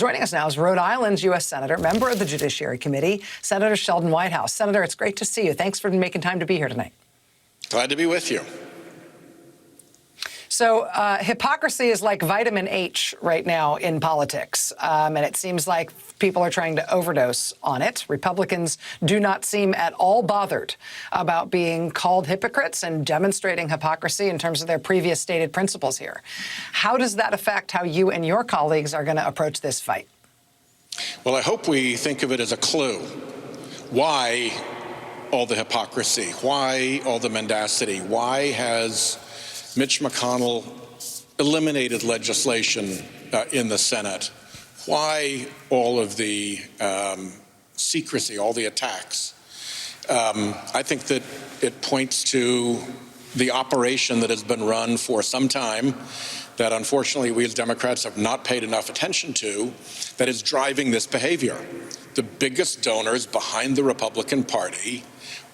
Joining us now is Rhode Island's U.S. Senator, member of the Judiciary Committee, Senator Sheldon Whitehouse. Senator, it's great to see you. Thanks for making time to be here tonight. Glad to be with you. So hypocrisy is like vitamin H right now in politics, and it seems like people are trying to overdose on it. Republicans do not seem at all bothered about being called hypocrites and demonstrating hypocrisy in terms of their previous stated principles here. How does that affect how you and your colleagues are going to approach this fight? Well, I hope we think of it as a clue. Why all the hypocrisy? Why all the mendacity? Why has Mitch McConnell eliminated legislation in the Senate? Why all of the secrecy, all the attacks? I think that it points to the operation that has been run for some time that unfortunately we as Democrats have not paid enough attention to, that is driving this behavior. The biggest donors behind the Republican Party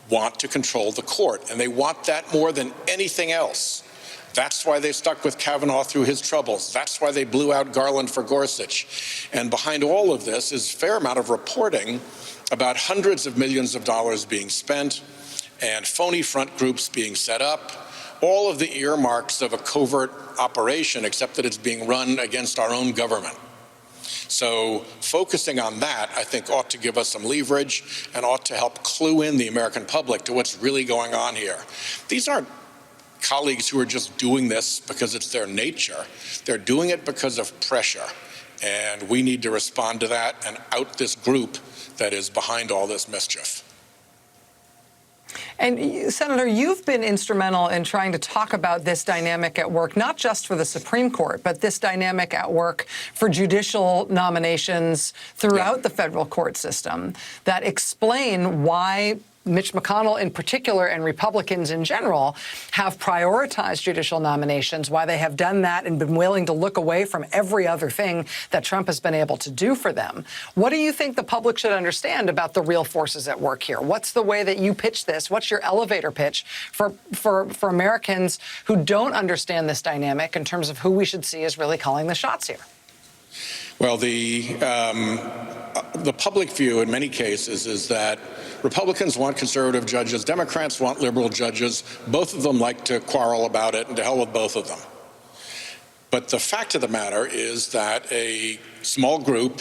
want to control the court, and they want that more than anything else. That's why they stuck with Kavanaugh through his troubles. That's why they blew out Garland for Gorsuch. And behind all of this is a fair amount of reporting about hundreds of millions of dollars being spent and phony front groups being set up, all of the earmarks of a covert operation, except that it's being run against our own government. So focusing on that, I think, ought to give us some leverage and ought to help clue in the American public to what's really going on here. These aren't colleagues who are just doing this because it's their nature. They're doing it because of pressure. And we need to respond to that and out this group that is behind all this mischief. And, Senator, you've been instrumental in trying to talk about this dynamic at work, not just for the Supreme Court, but this dynamic at work for judicial nominations throughout the federal court system that explain why Mitch McConnell in particular and Republicans in general have prioritized judicial nominations, why they have done that and been willing to look away from every other thing that Trump has been able to do for them. What do you think the public should understand about the real forces at work here? What's the way that you pitch this? What's your elevator pitch for Americans who don't understand this dynamic in terms of who we should see as really calling the shots here? Well, the public view in many cases is that Republicans want conservative judges, Democrats want liberal judges. Both of them like to quarrel about it, and to hell with both of them. But the fact of the matter is that a small group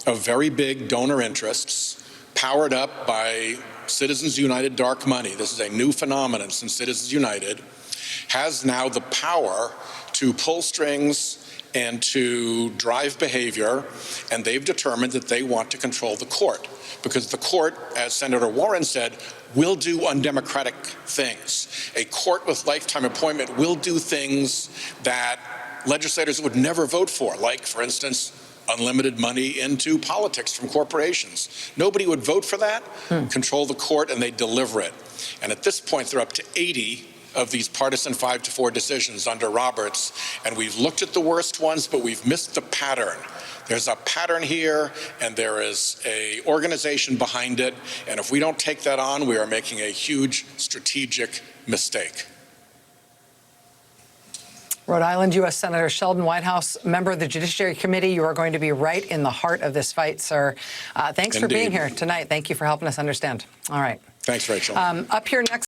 of very big donor interests, powered up by Citizens United dark money — this is a new phenomenon since Citizens United — has now the power to pull strings and to drive behavior, and they've determined that they want to control the court. Because the court, as Senator Warren said, will do undemocratic things. A court with lifetime appointment will do things that legislators would never vote for, like, for instance, unlimited money into politics from corporations. Nobody would vote for that. Control the court, and they deliver it. And at this point, they're up to 80 of these partisan 5-4 decisions under Roberts, and we've looked at the worst ones, but we've missed the pattern. There's a pattern here, and there is a organization behind it, and if we don't take that on, we are making a huge strategic mistake. Rhode Island U.S. Senator Sheldon Whitehouse, member of the Judiciary Committee. You are going to be right in the heart of this fight, sir. Thanks for being here tonight. Thank you for helping us understand. All right. Thanks, Rachel. Up here next.